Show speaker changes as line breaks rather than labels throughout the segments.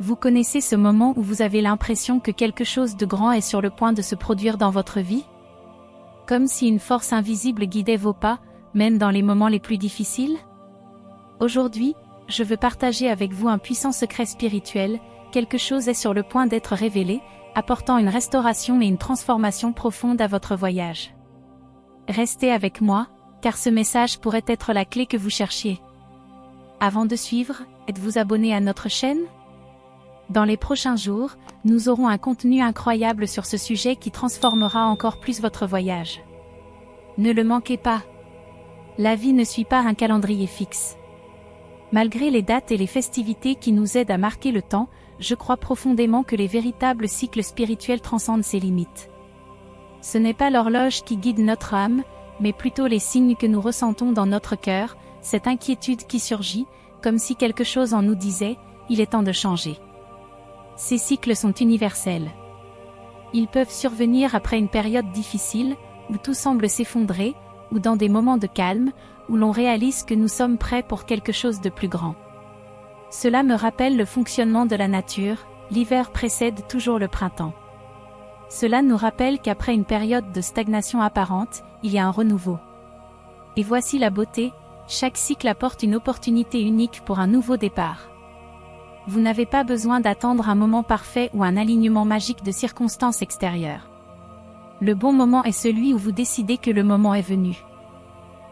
Vous connaissez ce moment où vous avez l'impression que quelque chose de grand est sur le point de se produire dans votre vie? Comme si une force invisible guidait vos pas, même dans les moments les plus difficiles? Aujourd'hui, je veux partager avec vous un puissant secret spirituel. Quelque chose est sur le point d'être révélé, apportant une restauration et une transformation profonde à votre voyage. Restez avec moi, car ce message pourrait être la clé que vous cherchiez. Avant de suivre, êtes-vous abonné à notre chaîne? Dans les prochains jours, nous aurons un contenu incroyable sur ce sujet qui transformera encore plus votre voyage. Ne le manquez pas. La vie ne suit pas un calendrier fixe. Malgré les dates et les festivités qui nous aident à marquer le temps, je crois profondément que les véritables cycles spirituels transcendent ces limites. Ce n'est pas l'horloge qui guide notre âme, mais plutôt les signes que nous ressentons dans notre cœur, cette inquiétude qui surgit, comme si quelque chose en nous disait « il est temps de changer ». Ces cycles sont universels. Ils peuvent survenir après une période difficile, où tout semble s'effondrer, ou dans des moments de calme, où l'on réalise que nous sommes prêts pour quelque chose de plus grand. Cela me rappelle le fonctionnement de la nature, l'hiver précède toujours le printemps. Cela nous rappelle qu'après une période de stagnation apparente, il y a un renouveau. Et voici la beauté, chaque cycle apporte une opportunité unique pour un nouveau départ. Vous n'avez pas besoin d'attendre un moment parfait ou un alignement magique de circonstances extérieures. Le bon moment est celui où vous décidez que le moment est venu.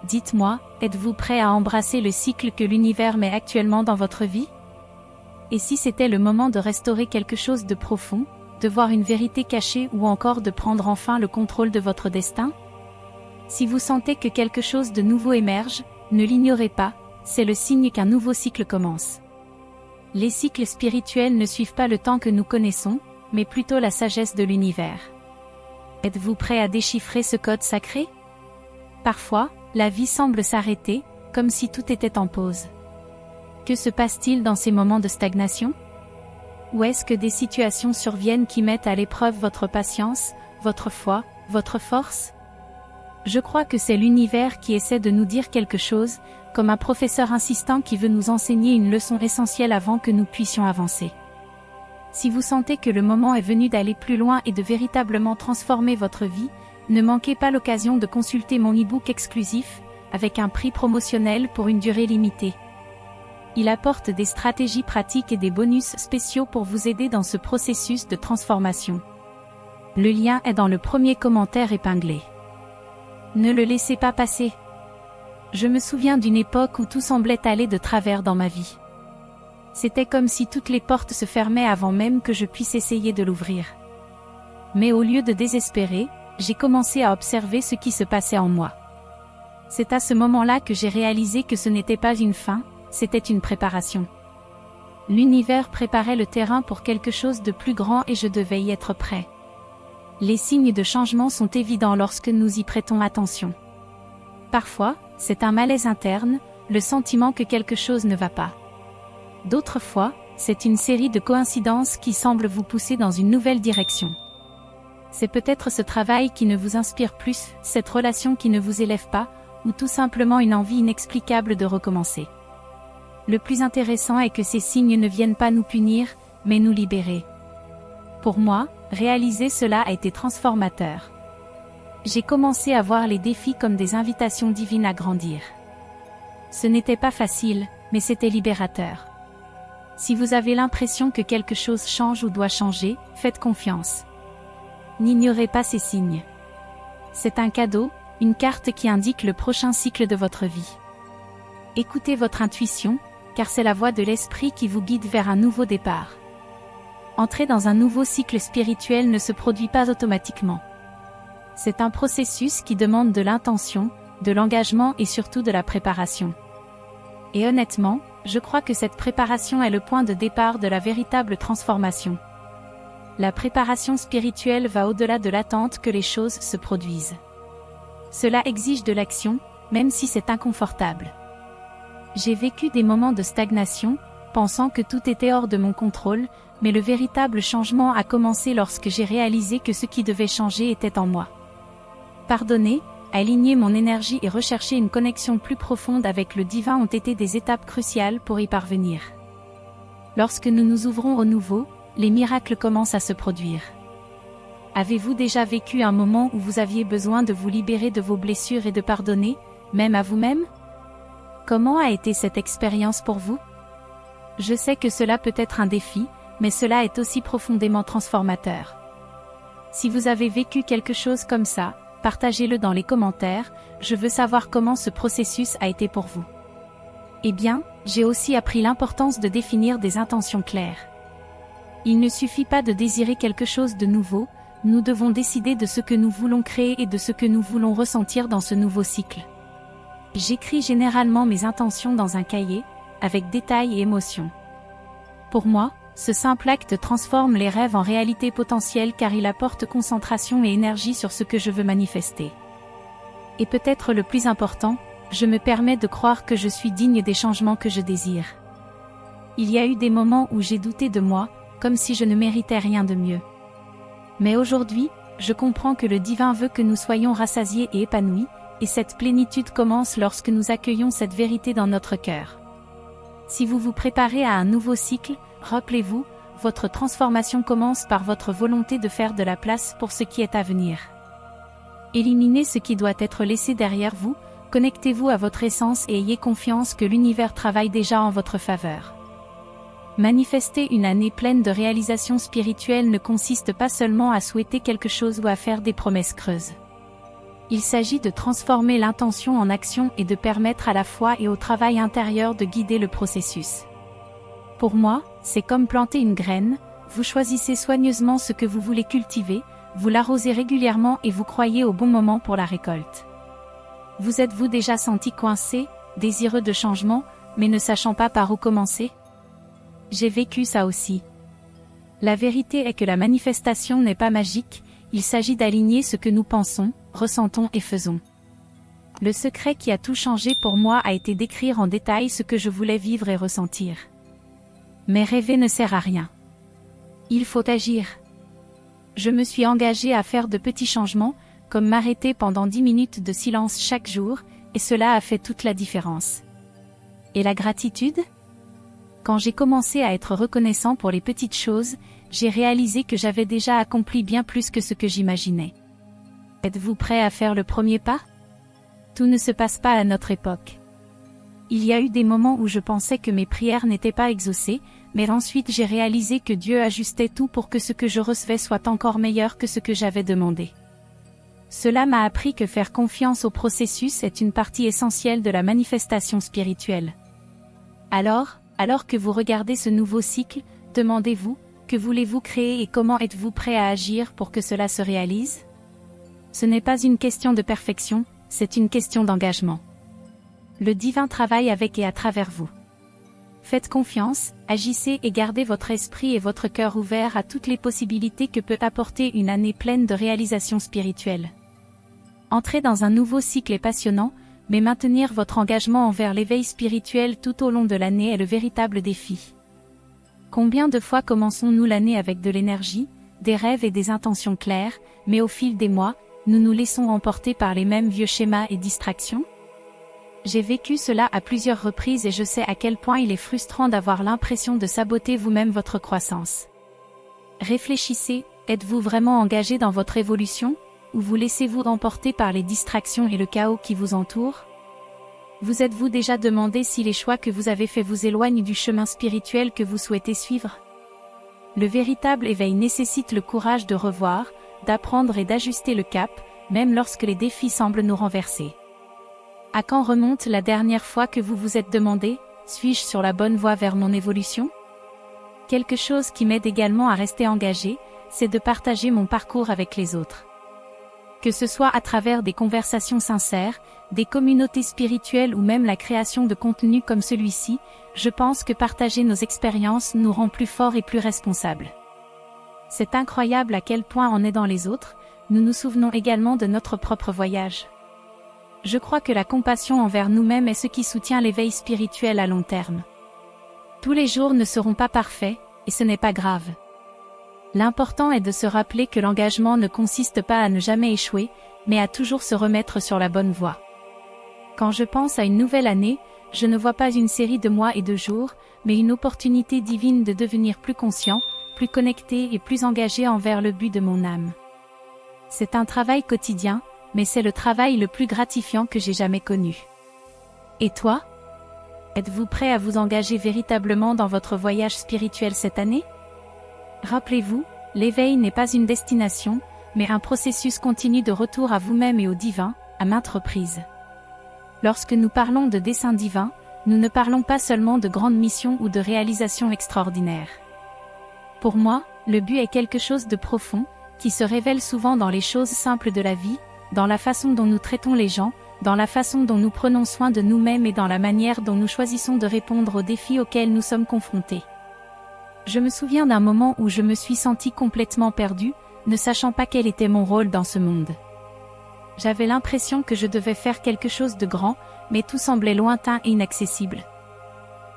Dites-moi, êtes-vous prêt à embrasser le cycle que l'univers met actuellement dans votre vie? Et si c'était le moment de restaurer quelque chose de profond, de voir une vérité cachée ou encore de prendre enfin le contrôle de votre destin? Si vous sentez que quelque chose de nouveau émerge, ne l'ignorez pas, c'est le signe qu'un nouveau cycle commence. Les cycles spirituels ne suivent pas le temps que nous connaissons, mais plutôt la sagesse de l'univers. Êtes-vous prêt à déchiffrer ce code sacré? Parfois, la vie semble s'arrêter, comme si tout était en pause. Que se passe-t-il dans ces moments de stagnation? Ou est-ce que des situations surviennent qui mettent à l'épreuve votre patience, votre foi, votre force? Je crois que c'est l'univers qui essaie de nous dire quelque chose, comme un professeur insistant qui veut nous enseigner une leçon essentielle avant que nous puissions avancer. Si vous sentez que le moment est venu d'aller plus loin et de véritablement transformer votre vie, ne manquez pas l'occasion de consulter mon e-book exclusif, avec un prix promotionnel pour une durée limitée. Il apporte des stratégies pratiques et des bonus spéciaux pour vous aider dans ce processus de transformation. Le lien est dans le premier commentaire épinglé. Ne le laissez pas passer. Je me souviens d'une époque où tout semblait aller de travers dans ma vie. C'était comme si toutes les portes se fermaient avant même que je puisse essayer de l'ouvrir. Mais au lieu de désespérer, j'ai commencé à observer ce qui se passait en moi. C'est à ce moment-là que j'ai réalisé que ce n'était pas une fin, c'était une préparation. L'univers préparait le terrain pour quelque chose de plus grand et je devais y être prêt. Les signes de changement sont évidents lorsque nous y prêtons attention. Parfois, c'est un malaise interne, le sentiment que quelque chose ne va pas. D'autres fois, c'est une série de coïncidences qui semblent vous pousser dans une nouvelle direction. C'est peut-être ce travail qui ne vous inspire plus, cette relation qui ne vous élève pas, ou tout simplement une envie inexplicable de recommencer. Le plus intéressant est que ces signes ne viennent pas nous punir, mais nous libérer. Pour moi, réaliser cela a été transformateur. J'ai commencé à voir les défis comme des invitations divines à grandir. Ce n'était pas facile, mais c'était libérateur. Si vous avez l'impression que quelque chose change ou doit changer, faites confiance. N'ignorez pas ces signes. C'est un cadeau, une carte qui indique le prochain cycle de votre vie. Écoutez votre intuition, car c'est la voix de l'esprit qui vous guide vers un nouveau départ. Entrer dans un nouveau cycle spirituel ne se produit pas automatiquement. C'est un processus qui demande de l'intention, de l'engagement et surtout de la préparation. Et honnêtement, je crois que cette préparation est le point de départ de la véritable transformation. La préparation spirituelle va au-delà de l'attente que les choses se produisent. Cela exige de l'action, même si c'est inconfortable. J'ai vécu des moments de stagnation, pensant que tout était hors de mon contrôle, mais le véritable changement a commencé lorsque j'ai réalisé que ce qui devait changer était en moi. Pardonner, aligner mon énergie et rechercher une connexion plus profonde avec le divin ont été des étapes cruciales pour y parvenir. Lorsque nous nous ouvrons au nouveau, les miracles commencent à se produire. Avez-vous déjà vécu un moment où vous aviez besoin de vous libérer de vos blessures et de pardonner, même à vous-même? Comment a été cette expérience pour vous? Je sais que cela peut être un défi, mais cela est aussi profondément transformateur. Si vous avez vécu quelque chose comme ça, partagez-le dans les commentaires, je veux savoir comment ce processus a été pour vous. Eh bien, j'ai aussi appris l'importance de définir des intentions claires. Il ne suffit pas de désirer quelque chose de nouveau, nous devons décider de ce que nous voulons créer et de ce que nous voulons ressentir dans ce nouveau cycle. J'écris généralement mes intentions dans un cahier, avec détails et émotions. Pour moi, ce simple acte transforme les rêves en réalité potentielle car il apporte concentration et énergie sur ce que je veux manifester. Et peut-être le plus important, je me permets de croire que je suis digne des changements que je désire. Il y a eu des moments où j'ai douté de moi, comme si je ne méritais rien de mieux. Mais aujourd'hui, je comprends que le divin veut que nous soyons rassasiés et épanouis, et cette plénitude commence lorsque nous accueillons cette vérité dans notre cœur. Si vous vous préparez à un nouveau cycle, rappelez-vous, votre transformation commence par votre volonté de faire de la place pour ce qui est à venir. Éliminez ce qui doit être laissé derrière vous, connectez-vous à votre essence et ayez confiance que l'univers travaille déjà en votre faveur. Manifester une année pleine de réalisations spirituelles ne consiste pas seulement à souhaiter quelque chose ou à faire des promesses creuses. Il s'agit de transformer l'intention en action et de permettre à la foi et au travail intérieur de guider le processus. Pour moi, c'est comme planter une graine, vous choisissez soigneusement ce que vous voulez cultiver, vous l'arrosez régulièrement et vous croyez au bon moment pour la récolte. Vous êtes-vous déjà senti coincé, désireux de changement, mais ne sachant pas par où commencer? J'ai vécu ça aussi. La vérité est que la manifestation n'est pas magique, il s'agit d'aligner ce que nous pensons, ressentons et faisons. Le secret qui a tout changé pour moi a été d'écrire en détail ce que je voulais vivre et ressentir. Mais rêver ne sert à rien. Il faut agir. Je me suis engagée à faire de petits changements, comme m'arrêter pendant 10 minutes de silence chaque jour, et cela a fait toute la différence. Et la gratitude? Quand j'ai commencé à être reconnaissant pour les petites choses, j'ai réalisé que j'avais déjà accompli bien plus que ce que j'imaginais. Êtes-vous prêt à faire le premier pas? Tout ne se passe pas à notre époque. Il y a eu des moments où je pensais que mes prières n'étaient pas exaucées, mais ensuite j'ai réalisé que Dieu ajustait tout pour que ce que je recevais soit encore meilleur que ce que j'avais demandé. Cela m'a appris que faire confiance au processus est une partie essentielle de la manifestation spirituelle. Alors que vous regardez ce nouveau cycle, demandez-vous, que voulez-vous créer et comment êtes-vous prêt à agir pour que cela se réalise? Ce n'est pas une question de perfection, c'est une question d'engagement. Le divin travaille avec et à travers vous. Faites confiance, agissez et gardez votre esprit et votre cœur ouverts à toutes les possibilités que peut apporter une année pleine de réalisations spirituelles. Entrer dans un nouveau cycle est passionnant, mais maintenir votre engagement envers l'éveil spirituel tout au long de l'année est le véritable défi. Combien de fois commençons-nous l'année avec de l'énergie, des rêves et des intentions claires, mais au fil des mois, nous nous laissons emporter par les mêmes vieux schémas et distractions? J'ai vécu cela à plusieurs reprises et je sais à quel point il est frustrant d'avoir l'impression de saboter vous-même votre croissance. Réfléchissez, êtes-vous vraiment engagé dans votre évolution, ou vous laissez-vous emporter par les distractions et le chaos qui vous entoure? Vous êtes-vous déjà demandé si les choix que vous avez faits vous éloignent du chemin spirituel que vous souhaitez suivre? Le véritable éveil nécessite le courage de revoir, d'apprendre et d'ajuster le cap, même lorsque les défis semblent nous renverser. À quand remonte la dernière fois que vous vous êtes demandé, suis-je sur la bonne voie vers mon évolution? Quelque chose qui m'aide également à rester engagé, c'est de partager mon parcours avec les autres. Que ce soit à travers des conversations sincères, des communautés spirituelles ou même la création de contenus comme celui-ci, je pense que partager nos expériences nous rend plus forts et plus responsables. C'est incroyable à quel point en aidant les autres, nous nous souvenons également de notre propre voyage. Je crois que la compassion envers nous-mêmes est ce qui soutient l'éveil spirituel à long terme. Tous les jours ne seront pas parfaits, et ce n'est pas grave. L'important est de se rappeler que l'engagement ne consiste pas à ne jamais échouer, mais à toujours se remettre sur la bonne voie. Quand je pense à une nouvelle année, je ne vois pas une série de mois et de jours, mais une opportunité divine de devenir plus conscient, plus connecté et plus engagé envers le but de mon âme. C'est un travail quotidien, mais c'est le travail le plus gratifiant que j'ai jamais connu. Et toi? Êtes-vous prêt à vous engager véritablement dans votre voyage spirituel cette année? Rappelez-vous, l'éveil n'est pas une destination, mais un processus continu de retour à vous-même et au divin, à maintes reprises. Lorsque nous parlons de dessein divin, nous ne parlons pas seulement de grandes missions ou de réalisations extraordinaires. Pour moi, le but est quelque chose de profond, qui se révèle souvent dans les choses simples de la vie, dans la façon dont nous traitons les gens, dans la façon dont nous prenons soin de nous-mêmes et dans la manière dont nous choisissons de répondre aux défis auxquels nous sommes confrontés. Je me souviens d'un moment où je me suis sentie complètement perdue, ne sachant pas quel était mon rôle dans ce monde. J'avais l'impression que je devais faire quelque chose de grand, mais tout semblait lointain et inaccessible.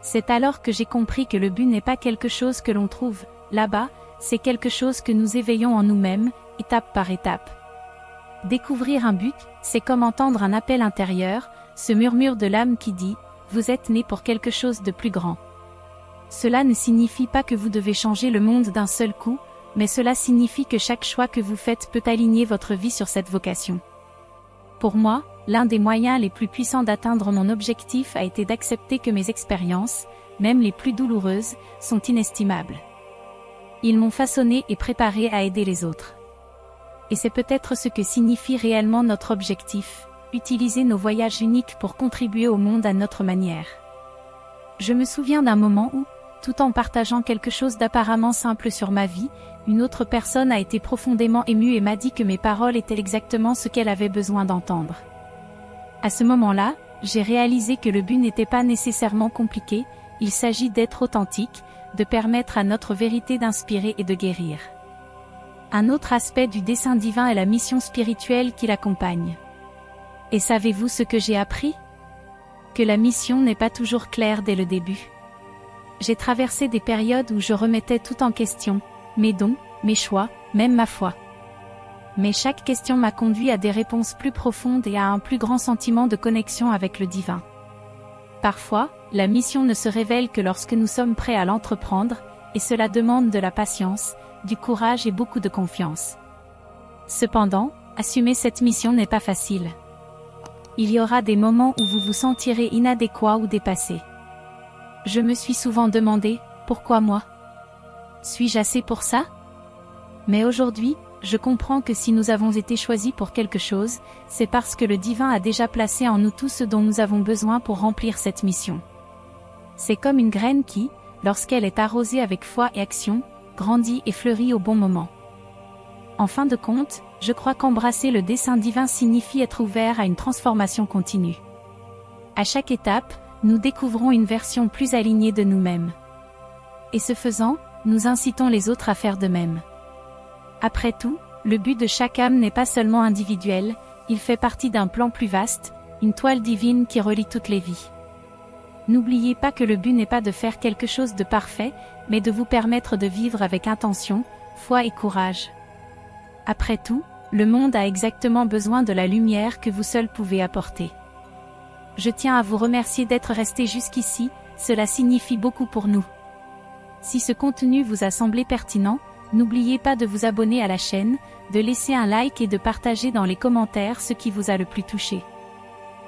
C'est alors que j'ai compris que le but n'est pas quelque chose que l'on trouve là-bas, c'est quelque chose que nous éveillons en nous-mêmes, étape par étape. Découvrir un but, c'est comme entendre un appel intérieur, ce murmure de l'âme qui dit « Vous êtes né pour quelque chose de plus grand ». Cela ne signifie pas que vous devez changer le monde d'un seul coup, mais cela signifie que chaque choix que vous faites peut aligner votre vie sur cette vocation. Pour moi, l'un des moyens les plus puissants d'atteindre mon objectif a été d'accepter que mes expériences, même les plus douloureuses, sont inestimables. Ils m'ont façonné et préparé à aider les autres. Et c'est peut-être ce que signifie réellement notre objectif, utiliser nos voyages uniques pour contribuer au monde à notre manière. Je me souviens d'un moment où, tout en partageant quelque chose d'apparemment simple sur ma vie, une autre personne a été profondément émue et m'a dit que mes paroles étaient exactement ce qu'elle avait besoin d'entendre. À ce moment-là, j'ai réalisé que le but n'était pas nécessairement compliqué, il s'agit d'être authentique, de permettre à notre vérité d'inspirer et de guérir. Un autre aspect du dessein divin est la mission spirituelle qui l'accompagne. Et savez-vous ce que j'ai appris? Que la mission n'est pas toujours claire dès le début. J'ai traversé des périodes où je remettais tout en question, mes dons, mes choix, même ma foi. Mais chaque question m'a conduit à des réponses plus profondes et à un plus grand sentiment de connexion avec le divin. Parfois, la mission ne se révèle que lorsque nous sommes prêts à l'entreprendre, et cela demande de la patience, du courage et beaucoup de confiance. Cependant, assumer cette mission n'est pas facile. Il y aura des moments où vous vous sentirez inadéquat ou dépassé. Je me suis souvent demandé, pourquoi moi? Suis-je assez pour ça? Mais aujourd'hui, je comprends que si nous avons été choisis pour quelque chose, c'est parce que le divin a déjà placé en nous tout ce dont nous avons besoin pour remplir cette mission. C'est comme une graine qui, lorsqu'elle est arrosée avec foi et action, grandit et fleurit au bon moment. En fin de compte, je crois qu'embrasser le dessein divin signifie être ouvert à une transformation continue. À chaque étape, nous découvrons une version plus alignée de nous-mêmes. Et ce faisant, nous incitons les autres à faire de même. Après tout, le but de chaque âme n'est pas seulement individuel, il fait partie d'un plan plus vaste, une toile divine qui relie toutes les vies. N'oubliez pas que le but n'est pas de faire quelque chose de parfait, mais de vous permettre de vivre avec intention, foi et courage. Après tout, le monde a exactement besoin de la lumière que vous seul pouvez apporter. Je tiens à vous remercier d'être resté jusqu'ici, cela signifie beaucoup pour nous. Si ce contenu vous a semblé pertinent, n'oubliez pas de vous abonner à la chaîne, de laisser un like et de partager dans les commentaires ce qui vous a le plus touché.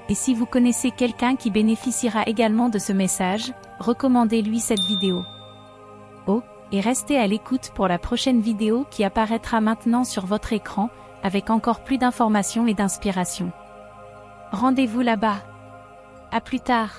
Et si vous connaissez quelqu'un qui bénéficiera également de ce message, recommandez-lui cette vidéo. Oh, et restez à l'écoute pour la prochaine vidéo qui apparaîtra maintenant sur votre écran, avec encore plus d'informations et d'inspiration. Rendez-vous là-bas. À plus tard.